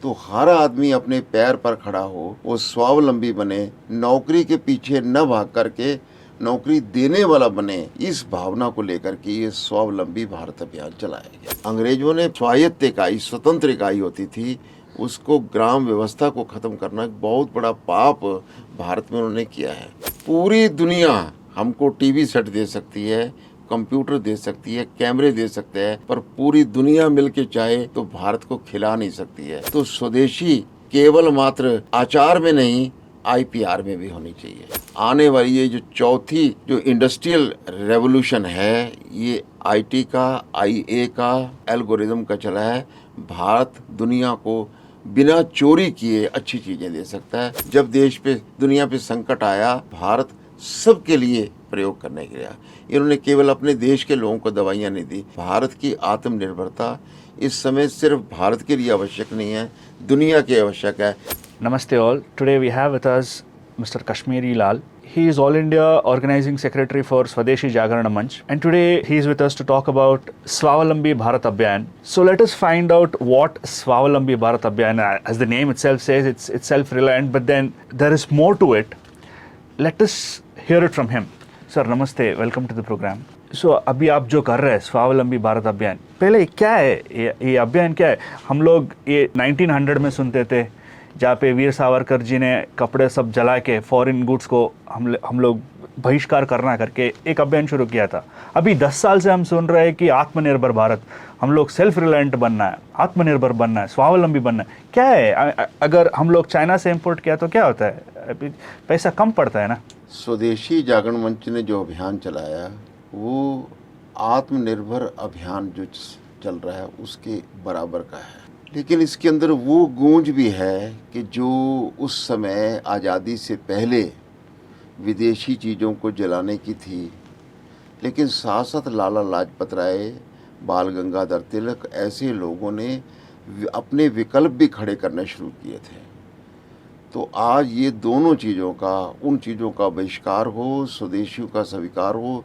तो हर आदमी अपने पैर पर खड़ा हो, वो स्वावलंबी बने, नौकरी के पीछे न भाग करके नौकरी देने वाला बने। इस भावना को लेकर के ये स्वावलंबी भारत अभियान चलाया गया। अंग्रेजों ने स्वायत्त इकाई, स्वतंत्र इकाई होती थी, उसको ग्राम व्यवस्था को खत्म करना एक बहुत बड़ा पाप भारत में उन्होंने किया है। पूरी दुनिया हमको टीवी सेट दे सकती है, कंप्यूटर दे सकती है, कैमरे दे सकते हैं, पर पूरी दुनिया मिलके चाहे तो भारत को खिला नहीं सकती है। तो स्वदेशी केवल मात्र आचार में नहीं, आईपीआर में भी होनी चाहिए। आने वाली ये जो चौथी जो इंडस्ट्रियल रेवोल्यूशन है, ये आईटी का, आईए का, एल्गोरिदम का चला है। भारत दुनिया को बिना चोरी किए अच्छी चीजें दे सकता है। जब देश पे, दुनिया पे संकट आया, भारत सबके लिए प्रयोग करने के लिए। इन्होंने केवल अपने देश के लोगों को दवाइयाँ नहीं दी। भारत की आत्मनिर्भरता इस समय सिर्फ भारत के लिए आवश्यक नहीं है, दुनिया की आवश्यक है। Namaste all. Today we have with us Mr. Kashmiri Lal. He is All India Organizing Secretary for Swadeshi Jagarana Manch, and today he is with us to talk about Swavalambi Bharat Abhiyan. So let us find out what Swavalambi Bharat Abhiyan, as the name itself says, it's self-reliant, but then there is more to it. Let us hear it from him. Sir, namaste. Welcome to the program. So अभी आप जो कर रहे हैं स्वावलंबी भारत अभियान, पहले क्या है ये अभियान क्या है? हम लोग ये 1900 में सुनते थे, जहाँ पे वीर सावरकर जी ने कपड़े सब जला के फॉरेन गुड्स को हम लोग बहिष्कार करना करके एक अभियान शुरू किया था। अभी 10 साल से हम सुन रहे हैं कि आत्मनिर्भर भारत, हम लोग सेल्फ रिलायंट बनना है, आत्मनिर्भर बनना है, स्वावलंबी बनना है। क्या है, अगर हम लोग चाइना से इंपोर्ट किया तो क्या होता है? अभी पैसा कम पड़ता है ना। स्वदेशी जागरण मंच ने जो अभियान चलाया, वो आत्मनिर्भर अभियान जो चल रहा है उसके बराबर का है। लेकिन इसके अंदर वो गूंज भी है कि जो उस समय आज़ादी से पहले विदेशी चीज़ों को जलाने की थी, लेकिन साथ साथ लाला लाजपत राय, बाल गंगाधर तिलक, ऐसे लोगों ने अपने विकल्प भी खड़े करने शुरू किए थे। तो आज ये दोनों चीज़ों का, उन चीज़ों का बहिष्कार हो, स्वदेशियों का स्वीकार हो।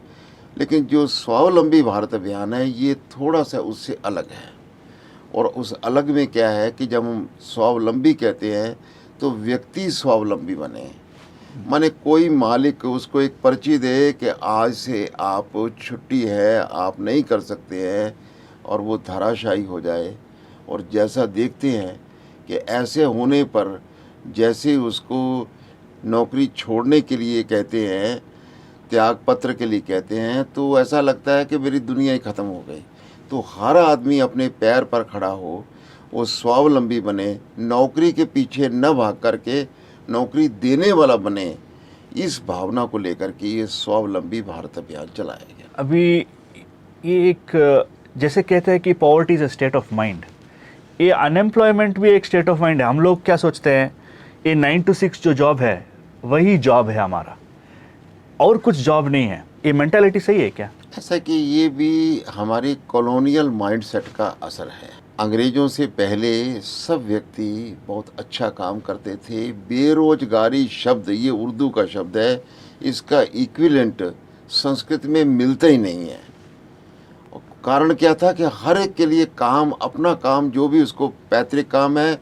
लेकिन जो स्वावलंबी भारत अभियान है, ये थोड़ा सा उससे अलग है। और उस अलग में क्या है कि जब हम स्वावलंबी कहते हैं तो व्यक्ति स्वावलंबी बने। माने कोई मालिक उसको एक पर्ची दे कि आज से आप छुट्टी है, आप नहीं कर सकते हैं, और वो धराशायी हो जाए। और जैसा देखते हैं कि ऐसे होने पर जैसे उसको नौकरी छोड़ने के लिए कहते हैं, त्याग पत्र के लिए कहते हैं, तो ऐसा लगता है कि मेरी दुनिया ही ख़त्म हो गई। तो हर आदमी अपने पैर पर खड़ा हो, वो स्वावलंबी बने, नौकरी के पीछे न भाग करके नौकरी देने वाला बने। इस भावना को लेकर के ये स्वावलंबी भारत अभियान चलाया गया। अभी ये एक, जैसे कहते हैं कि poverty is a state of mind, ये अनएम्प्लॉयमेंट भी एक स्टेट ऑफ माइंड है। हम लोग क्या सोचते हैं, ये 9 to 6 जो जॉब है वही जॉब है हमारा, और कुछ जॉब नहीं है। ये मेंटालिटी सही है क्या? ऐसा कि ये भी हमारे कॉलोनियल माइंडसेट का असर है। अंग्रेज़ों से पहले सब व्यक्ति बहुत अच्छा काम करते थे। बेरोजगारी शब्द, ये उर्दू का शब्द है, इसका इक्विवेलेंट संस्कृत में मिलता ही नहीं है। कारण क्या था कि हर एक के लिए काम, अपना काम, जो भी उसको पैतृक काम है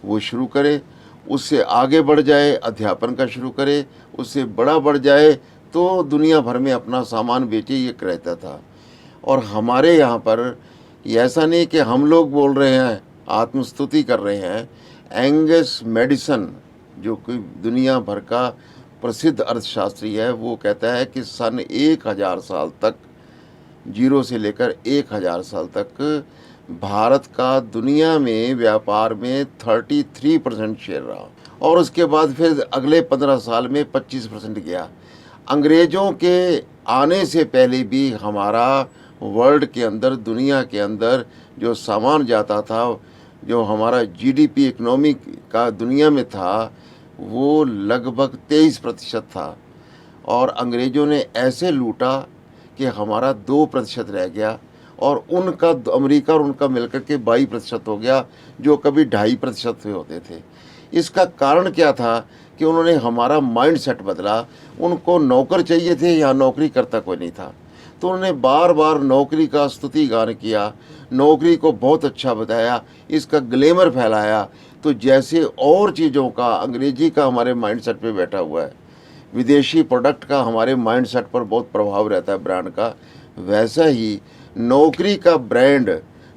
वो शुरू करे, उससे आगे बढ़ जाए, अध्यापन का शुरू करे, उससे बड़ा बढ़ जाए तो दुनिया भर में अपना सामान बेचे, ये रहता था। और हमारे यहाँ पर ऐसा नहीं कि हम लोग बोल रहे हैं, आत्मस्तुति कर रहे हैं। एंगस मेडिसन, जो कि दुनिया भर का प्रसिद्ध अर्थशास्त्री है, वो कहता है कि सन 1000 साल तक, 0 से लेकर 1000 साल तक भारत का दुनिया में व्यापार में 33% शेयर रहा, और उसके बाद फिर अगले 15 साल में 25% गया। अंग्रेज़ों के आने से पहले भी हमारा वर्ल्ड के अंदर, दुनिया के अंदर जो सामान जाता था, जो हमारा जीडीपी इकोनॉमी का दुनिया में था, वो लगभग 23% था। और अंग्रेज़ों ने ऐसे लूटा कि हमारा 2% रह गया, और उनका, अमेरिका और उनका मिलकर के 22% हो गया, जो कभी 2.5% होते थे। इसका कारण क्या था कि उन्होंने हमारा माइंड सेट बदला। उनको नौकर चाहिए थे, यहाँ नौकरी करता कोई नहीं था, तो उन्होंने बार बार नौकरी का स्तुति गान किया, नौकरी को बहुत अच्छा बताया, इसका ग्लैमर फैलाया, तो जैसे और चीज़ों का अंग्रेजी का हमारे माइंडसेट पे बैठा हुआ है, विदेशी प्रोडक्ट का हमारे माइंडसेट पर बहुत प्रभाव रहता है ब्रांड का, वैसा ही नौकरी का ब्रांड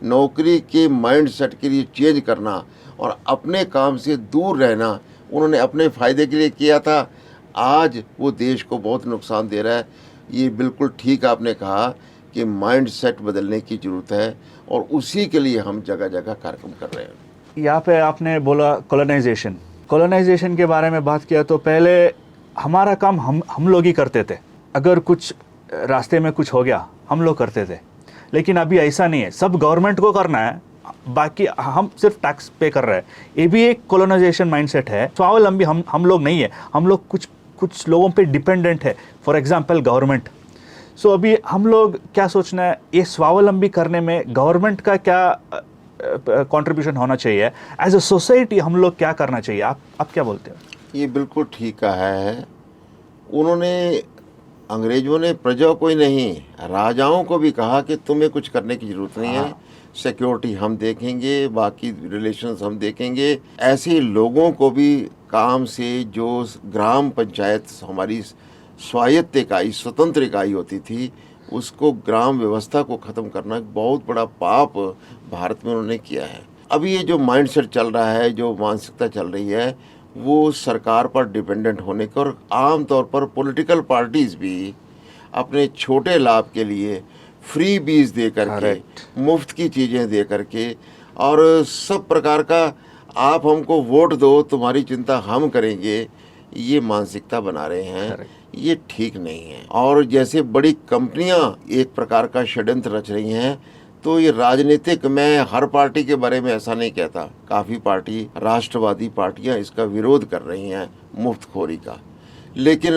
नौकरी के माइंडसेट के लिए चेंज करना और अपने काम से दूर रहना उन्होंने अपने फ़ायदे के लिए किया था। आज वो देश को बहुत नुकसान दे रहा है। ये बिल्कुल ठीक आपने कहा कि माइंडसेट बदलने की ज़रूरत है और उसी के लिए हम जगह जगह कार्यक्रम कर रहे हैं। यहाँ पे आपने बोला कॉलोनाइजेशन के बारे में बात किया, तो पहले हमारा काम हम लोग ही करते थे। अगर कुछ रास्ते में कुछ हो गया हम लोग करते थे, लेकिन अभी ऐसा नहीं है, सब गवर्नमेंट को करना है, बाकी हम सिर्फ टैक्स पे कर रहे हैं। ये भी एक कॉलोनाइजेशन माइंडसेट है। स्वावलंबी हम लोग नहीं है, हम लोग कुछ लोगों पे डिपेंडेंट है, फॉर एग्जांपल गवर्नमेंट। सो अभी हम लोग क्या सोचना है, ये स्वावलंबी करने में गवर्नमेंट का क्या कंट्रीब्यूशन होना चाहिए, एज अ सोसाइटी हम लोग क्या करना चाहिए, आप क्या बोलते हो? ये बिल्कुल ठीक कहा है। उन्होंने अंग्रेजों ने प्रजा को ही नहीं राजाओं को भी कहा कि तुम्हें कुछ करने की ज़रूरत नहीं है, सिक्योरिटी हम देखेंगे, बाकी रिलेशंस हम देखेंगे। ऐसे लोगों को भी काम से, जो ग्राम पंचायत हमारी स्वायत्त इकाई स्वतंत्र इकाई होती थी, उसको ग्राम व्यवस्था को ख़त्म करना एक बहुत बड़ा पाप भारत में उन्होंने किया है। अभी ये जो माइंडसेट चल रहा है, जो मानसिकता चल रही है, वो सरकार पर डिपेंडेंट होने का, और आम तौर पर पॉलिटिकल पार्टीज़ भी अपने छोटे लाभ के लिए फ्री बीज दे करके, मुफ्त की चीज़ें दे करके, और सब प्रकार का आप हमको वोट दो तुम्हारी चिंता हम करेंगे, ये मानसिकता बना रहे हैं। ये ठीक नहीं है। और जैसे बड़ी कंपनियां एक प्रकार का षड्यंत्र रच रही हैं, तो ये राजनीतिक, मैं हर पार्टी के बारे में ऐसा नहीं कहता, काफ़ी पार्टी राष्ट्रवादी पार्टियां इसका विरोध कर रही हैं मुफ्तखोरी का, लेकिन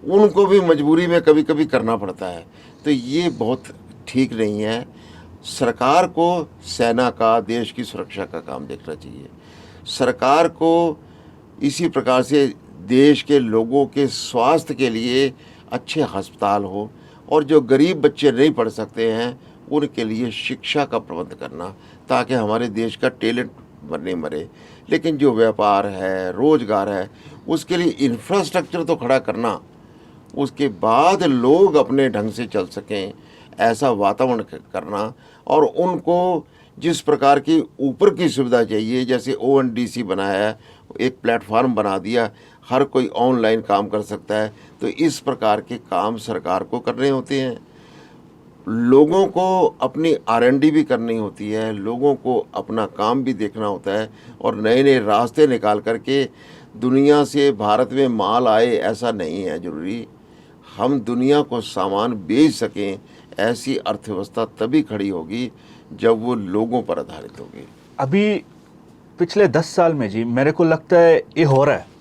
उनको भी मजबूरी में कभी कभी करना पड़ता है। तो ये बहुत ठीक नहीं है। सरकार को सेना का, देश की सुरक्षा का काम देखना चाहिए। सरकार को इसी प्रकार से देश के लोगों के स्वास्थ्य के लिए अच्छे अस्पताल हो, और जो गरीब बच्चे नहीं पढ़ सकते हैं उनके लिए शिक्षा का प्रबंध करना, ताकि हमारे देश का टैलेंट नहीं मरे। लेकिन जो व्यापार है, रोजगार है, उसके लिए इंफ्रास्ट्रक्चर तो खड़ा करना, उसके बाद लोग अपने ढंग से चल सकें, ऐसा वातावरण करना। और उनको जिस प्रकार की ऊपर की सुविधा चाहिए, जैसे ONDC बनाया है, एक प्लेटफार्म बना दिया, हर कोई ऑनलाइन काम कर सकता है, तो इस प्रकार के काम सरकार को करने होते हैं। लोगों को अपनी R&D भी करनी होती है, लोगों को अपना काम भी देखना होता है, और नए नए रास्ते निकाल करके दुनिया से भारत में माल आए ऐसा नहीं है ज़रूरी। हम दुनिया को सामान बेच सकें, ऐसी अर्थव्यवस्था तभी खड़ी होगी जब वो लोगों पर आधारित होगी। अभी पिछले 10 साल में जी मेरे को लगता है ये हो रहा है।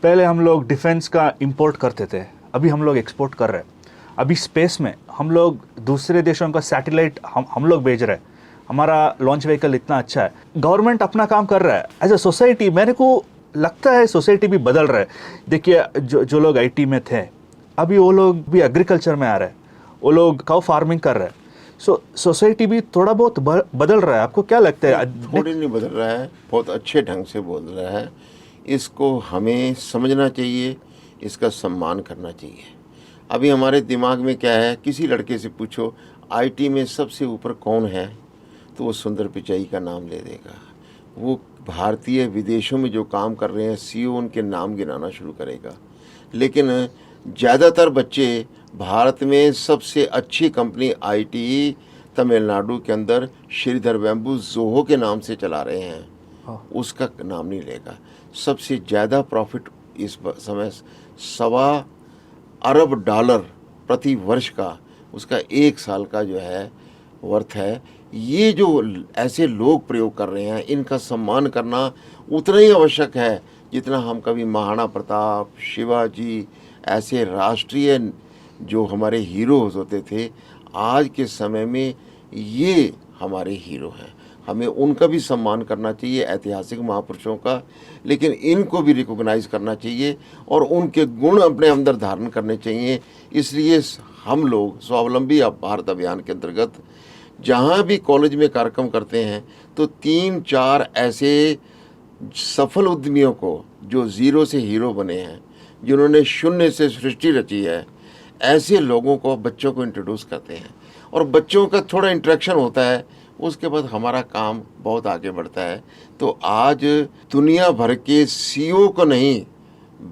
पहले हम लोग डिफेंस का इंपोर्ट करते थे, अभी हम लोग एक्सपोर्ट कर रहे हैं। अभी स्पेस में हम लोग दूसरे देशों का सैटेलाइट हम लोग भेज रहे हैं। हमारा लॉन्च व्हीकल इतना अच्छा है। गवर्नमेंट अपना काम कर रहा है। एज अ सोसाइटी मेरे को लगता है सोसाइटी भी बदल रहा है। देखिए, जो लोग IT में थे, अभी वो लोग भी एग्रीकल्चर में आ रहे हैं, वो लोग काउ फार्मिंग कर रहे हैं। सो सोसाइटी भी थोड़ा बहुत बदल रहा है। आपको क्या लगता है? थोड़ी नहीं बदल रहा है, बहुत अच्छे ढंग से बदल रहा है। इसको हमें समझना चाहिए, इसका सम्मान करना चाहिए। अभी हमारे दिमाग में क्या है, किसी लड़के से पूछो IT में सबसे ऊपर कौन है, तो वो सुंदर पिचाई का नाम ले देगा। वो भारतीय विदेशों में जो काम कर रहे हैं CEO उनके नाम गिनाना शुरू करेगा। लेकिन ज़्यादातर बच्चे भारत में सबसे अच्छी कंपनी IT तमिलनाडु के अंदर श्रीधर बैम्बू जोहो के नाम से चला रहे हैं, उसका नाम नहीं लेगा। सबसे ज़्यादा प्रॉफिट इस समय $1.25 अरब प्रति वर्ष का उसका 1 साल का जो है वर्थ है। ये जो ऐसे लोग प्रयोग कर रहे हैं, इनका सम्मान करना उतना ही आवश्यक है जितना हम कभी महाराणा प्रताप, शिवाजी, ऐसे राष्ट्रीय जो हमारे हीरोज़ होते थे, आज के समय में ये हमारे हीरो हैं। हमें उनका भी सम्मान करना चाहिए, ऐतिहासिक महापुरुषों का, लेकिन इनको भी रिकॉग्नाइज करना चाहिए और उनके गुण अपने अंदर धारण करने चाहिए। इसलिए हम लोग स्वावलंबी भारत अभियान के अंतर्गत जहाँ भी कॉलेज में कार्यक्रम करते हैं, तो 3-4 ऐसे सफल उद्यमियों को, जो ज़ीरो से हीरो बने हैं, जिन्होंने शून्य से सृष्टि रची है, ऐसे लोगों को बच्चों को इंट्रोड्यूस करते हैं और बच्चों का थोड़ा इंटरेक्शन होता है, उसके बाद हमारा काम बहुत आगे बढ़ता है। तो आज दुनिया भर के सीईओ को नहीं,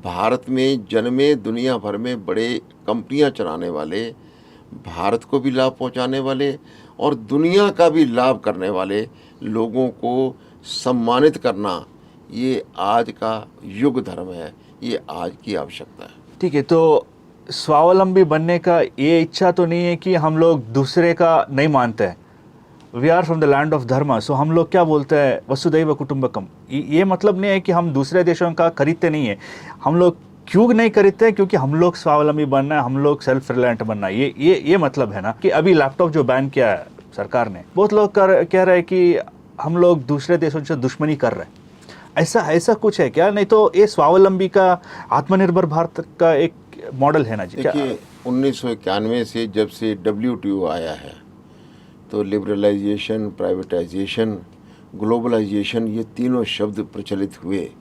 भारत में जन्मे दुनिया भर में बड़े कंपनियां चलाने वाले, भारत को भी लाभ पहुंचाने वाले और दुनिया का भी लाभ करने वाले लोगों को सम्मानित करना, ये आज का युग धर्म है, ये आज की आवश्यकता है। ठीक है, तो स्वावलंबी बनने का ये इच्छा तो नहीं है कि हम लोग दूसरे का नहीं मानते हैं। We are from the land of dharma, so हम लोग क्या बोलते हैं, वसुधैव कुटुंबकम। ये मतलब नहीं है कि हम दूसरे देशों का खरीदते नहीं है। हम लोग क्यों नहीं खरीदते? क्योंकि हम लोग स्वावलंबी बनना है, हम लोग सेल्फ रिलायंट बनना है। ये मतलब है ना कि अभी लैपटॉप जो बैन किया है सरकार ने, बहुत लोग कह रहे हैं कि हम लोग दूसरे देशों से दुश्मनी कर रहे हैं। ऐसा कुछ है क्या? नहीं तो ये स्वावलंबी का, आत्मनिर्भर भारत का एक मॉडल है ना जी। देखिए, 1991 से जब से WTO आया है, तो लिबरलाइजेशन, प्राइवेटाइजेशन, ग्लोबलाइजेशन, ये तीनों शब्द प्रचलित हुए।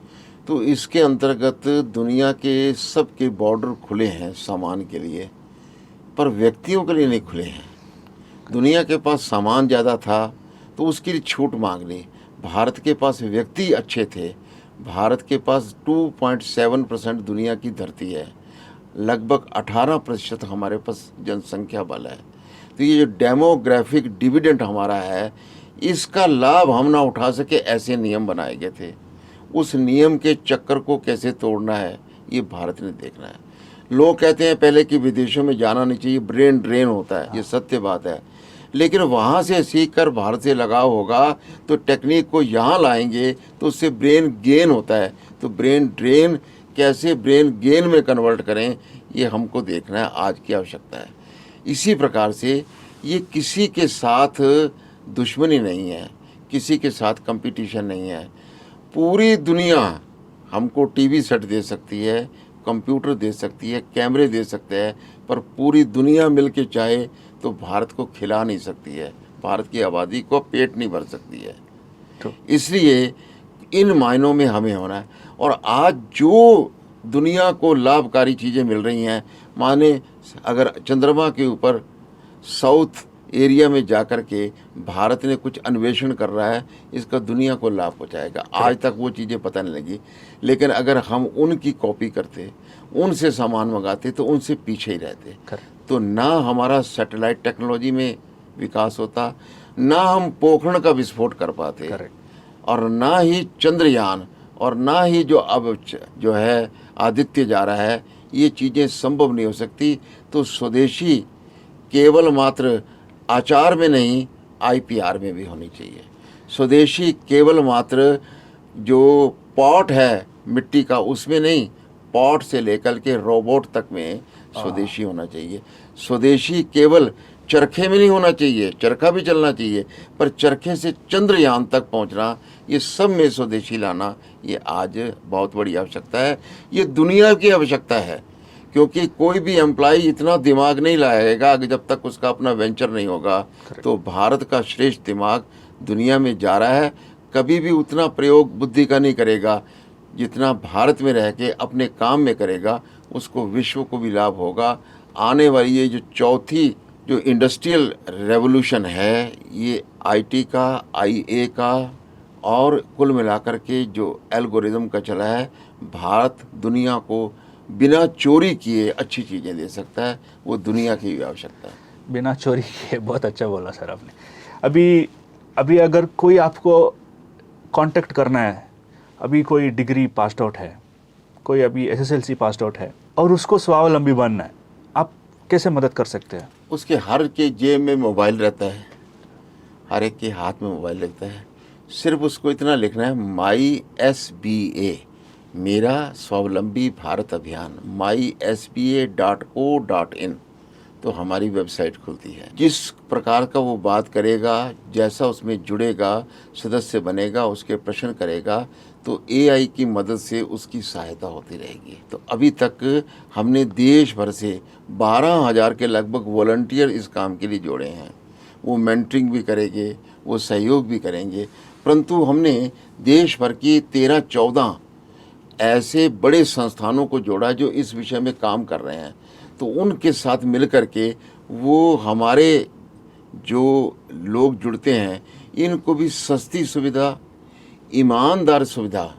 तो इसके अंतर्गत दुनिया के सबके बॉर्डर खुले हैं सामान के लिए, पर व्यक्तियों के लिए नहीं खुले हैं। दुनिया के पास सामान ज़्यादा था तो उसके लिए छूट मांग ली। भारत के पास व्यक्ति अच्छे थे। भारत के पास 2.7% दुनिया की धरती है, लगभग 18% हमारे पास जनसंख्या बल है। तो ये जो डेमोग्राफिक डिविडेंड हमारा है, इसका लाभ हम ना उठा सके, ऐसे नियम बनाए गए थे। उस नियम के चक्कर को कैसे तोड़ना है, ये भारत ने देखना है। लोग कहते हैं पहले कि विदेशों में जाना नहीं चाहिए, ब्रेन ड्रेन होता है, ये सत्य बात है। लेकिन वहाँ से सीख कर भारत से लगाव होगा तो टेक्निक को यहाँ लाएंगे तो उससे ब्रेन गेन होता है। तो ब्रेन ड्रेन कैसे ब्रेन गेन में कन्वर्ट करें, ये हमको देखना है, आज की आवश्यकता है। इसी प्रकार से ये किसी के साथ दुश्मनी नहीं है, किसी के साथ कंपटीशन नहीं है। पूरी दुनिया हमको टीवी सेट दे सकती है, कंप्यूटर दे सकती है, कैमरे दे सकते हैं, पर पूरी दुनिया मिल के चाहे तो भारत को खिला नहीं सकती है, भारत की आबादी को पेट नहीं भर सकती है। इसलिए इन मायनों में हमें होना है। और आज जो दुनिया को लाभकारी चीज़ें मिल रही हैं, माने अगर चंद्रमा के ऊपर साउथ एरिया में जाकर के भारत ने कुछ अन्वेषण कर रहा है, इसका दुनिया को लाभ पहुंचाएगा। आज तक वो चीज़ें पता नहीं लगी, लेकिन अगर हम उनकी कॉपी करते, उनसे सामान मंगाते, तो उनसे पीछे ही रहते। तो ना हमारा सैटेलाइट टेक्नोलॉजी में विकास होता, ना हम पोखरण का विस्फोट कर पाते, और ना ही चंद्रयान, और ना ही जो अब जो है आदित्य जा रहा है, ये चीज़ें संभव नहीं हो सकती। तो स्वदेशी केवल मात्र आचार में नहीं, IPR में भी होनी चाहिए। स्वदेशी केवल मात्र जो पॉट है मिट्टी का, उसमें नहीं, पॉट से लेकर के रोबोट तक में स्वदेशी होना चाहिए। स्वदेशी केवल चरखे में नहीं होना चाहिए, चरखा भी चलना चाहिए, पर चरखे से चंद्रयान तक पहुंचना, ये सब में स्वदेशी लाना, ये आज बहुत बड़ी आवश्यकता है। ये दुनिया की आवश्यकता है, क्योंकि कोई भी एम्प्लॉय इतना दिमाग नहीं लाएगा जब तक उसका अपना वेंचर नहीं होगा। तो भारत का श्रेष्ठ दिमाग दुनिया में जा रहा है, कभी भी उतना प्रयोग बुद्धि का नहीं करेगा जितना भारत में रह के अपने काम में करेगा, उसको विश्व को भी लाभ होगा। आने वाली ये जो चौथी जो इंडस्ट्रियल रेवोल्यूशन है, ये IT का, IA का, और कुल मिलाकर के जो एल्गोरिदम का चला है, भारत दुनिया को बिना चोरी किए अच्छी चीज़ें दे सकता है। वो दुनिया की भी आवश्यकता है। बिना चोरी किए, बहुत अच्छा बोला सर आपने। अभी अगर कोई आपको कांटेक्ट करना है, अभी कोई डिग्री पास्ड आउट है, कोई अभी SSLC पास्ड आउट है, और उसको स्वावलंबी बनना है, आप कैसे मदद कर सकते हैं? उसके हर के जेब में मोबाइल रहता है, हर एक के हाथ में मोबाइल रहता है। सिर्फ उसको इतना लिखना है, MySBA, मेरा स्वावलंबी भारत अभियान, mysba.co.in, तो हमारी वेबसाइट खुलती है। जिस प्रकार का वो बात करेगा, जैसा उसमें जुड़ेगा, सदस्य बनेगा, उसके प्रश्न करेगा, तो AI की मदद से उसकी सहायता होती रहेगी। तो अभी तक हमने देश भर से 12,000 के लगभग वॉलंटियर इस काम के लिए जोड़े हैं। वो मेंटरिंग भी करेंगे, वो सहयोग भी करेंगे। परंतु हमने देश भर की 13-14 ऐसे बड़े संस्थानों को जोड़ा जो इस विषय में काम कर रहे हैं। तो उनके साथ मिल कर के वो हमारे जो लोग जुड़ते हैं इनको भी सस्ती सुविधा, ईमानदार सुविधा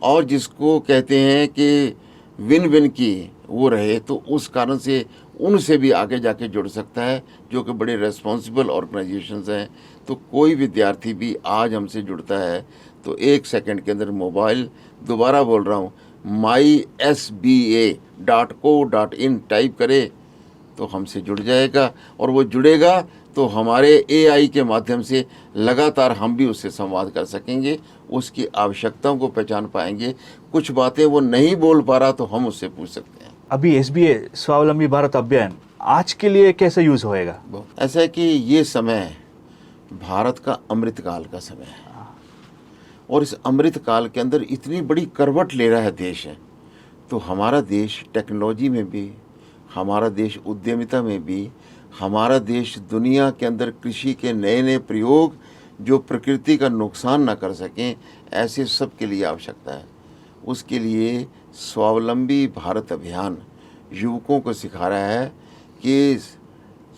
और जिसको कहते हैं कि विन विन की वो रहे, तो उस कारण से उनसे भी आगे जाके जुड़ सकता है जो कि बड़े रेस्पॉन्सिबल ऑर्गेनाइजेशंस हैं। तो कोई विद्यार्थी भी आज हमसे जुड़ता है तो 1 सेकंड के अंदर मोबाइल, दोबारा बोल रहा हूँ, mysba.co.in टाइप करे तो हमसे जुड़ जाएगा और वो जुड़ेगा तो हमारे AI के माध्यम से लगातार हम भी उससे संवाद कर सकेंगे, उसकी आवश्यकताओं को पहचान पाएंगे। कुछ बातें वो नहीं बोल पा रहा तो हम उससे पूछ सकते हैं। अभी SBA स्वावलंबी भारत अभियान आज के लिए कैसे यूज होएगा? ऐसा है कि ये समय भारत का अमृतकाल का समय है और इस अमृतकाल के अंदर इतनी बड़ी करवट ले रहा है देश है। तो हमारा देश टेक्नोलॉजी में भी, हमारा देश उद्यमिता में भी, हमारा देश दुनिया के अंदर कृषि के नए नए प्रयोग जो प्रकृति का नुकसान ना कर सकें, ऐसे सब के लिए आवश्यकता है। उसके लिए स्वावलंबी भारत अभियान युवकों को सिखा रहा है कि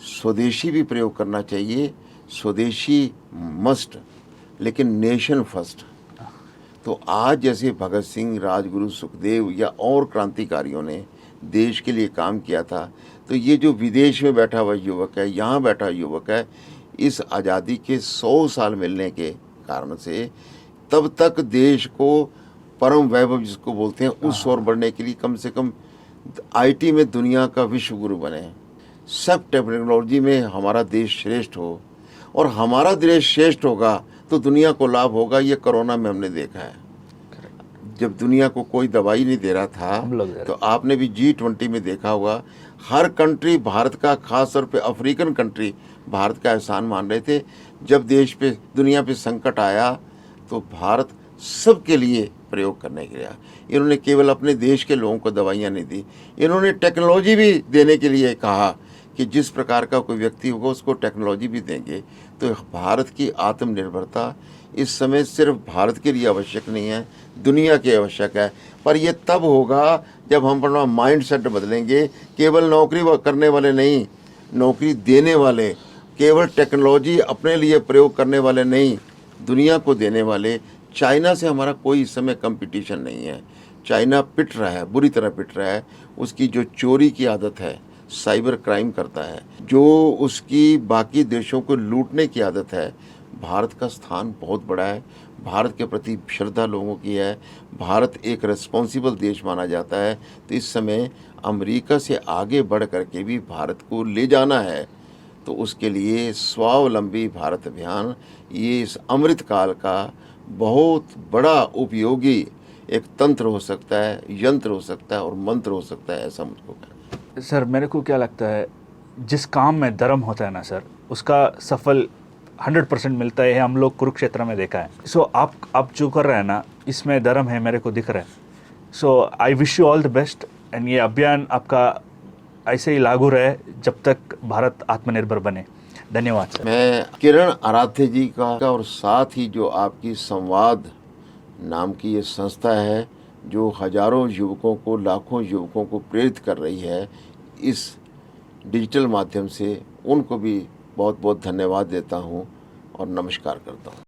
स्वदेशी भी प्रयोग करना चाहिए, स्वदेशी मस्ट, लेकिन नेशन फर्स्ट। तो आज जैसे भगत सिंह, राजगुरु, सुखदेव या और क्रांतिकारियों ने देश के लिए काम किया था, तो ये जो विदेश में बैठा हुआ युवक है, यहाँ बैठा युवक है, इस आज़ादी के 100 साल मिलने के कारण से तब तक देश को परम वैभव जिसको बोलते हैं उस ओर बढ़ने के लिए कम से कम IT में दुनिया का विश्व गुरु बने, सब टेक्नोलॉजी में हमारा देश श्रेष्ठ हो और हमारा देश श्रेष्ठ होगा तो दुनिया को लाभ होगा। ये कोरोना में हमने देखा है, जब दुनिया को कोई दवाई नहीं दे रहा था तो आपने भी G20 में देखा होगा, हर कंट्री भारत का, खास तौर पे अफ्रीकन कंट्री भारत का एहसान मान रहे थे। जब देश पे, दुनिया पे संकट आया तो भारत सबके लिए प्रयोग करने के लिए, इन्होंने केवल अपने देश के लोगों को दवाइयाँ नहीं दी, इन्होंने टेक्नोलॉजी भी देने के लिए कहा कि जिस प्रकार का कोई व्यक्ति होगा उसको टेक्नोलॉजी भी देंगे। तो भारत की आत्मनिर्भरता इस समय सिर्फ भारत के लिए आवश्यक नहीं है, दुनिया के आवश्यक है। पर यह तब होगा जब हम अपना माइंड सेट बदलेंगे। केवल नौकरी करने वाले नहीं, नौकरी देने वाले, केवल टेक्नोलॉजी अपने लिए प्रयोग करने वाले नहीं, दुनिया को देने वाले। चाइना से हमारा कोई इस समय कंपटीशन नहीं है। चाइना पिट रहा है, बुरी तरह पिट रहा है। उसकी जो चोरी की आदत है, साइबर क्राइम करता है, जो उसकी बाकी देशों को लूटने की आदत है, भारत का स्थान बहुत बड़ा है, भारत के प्रति श्रद्धा लोगों की है, भारत एक रिस्पॉन्सिबल देश माना जाता है। तो इस समय अमेरिका से आगे बढ़ करके भी भारत को ले जाना है, तो उसके लिए स्वावलंबी भारत अभियान ये इस अमृत काल का बहुत बड़ा उपयोगी एक तंत्र हो सकता है, यंत्र हो सकता है और मंत्र हो सकता है, ऐसा मुझको कहना है। सर, मेरे को क्या लगता है, जिस काम में धर्म होता है ना सर, उसका सफल 100% मिलता है। हम लोग कुरुक्षेत्र में देखा है। सो आप जो कर रहे हैं ना, इसमें धर्म है, मेरे को दिख रहा है। So I wish you all the best and ये अभियान आपका ऐसे ही लागू रहे जब तक भारत आत्मनिर्भर बने। धन्यवाद सर। मैं किरण आराध्य जी का और साथ ही जो आपकी संवाद नाम की ये संस्था है जो हजारों युवकों को, लाखों युवकों को प्रेरित कर रही है इस डिजिटल माध्यम से, उनको भी बहुत बहुत धन्यवाद देता हूँ और नमस्कार करता हूँ।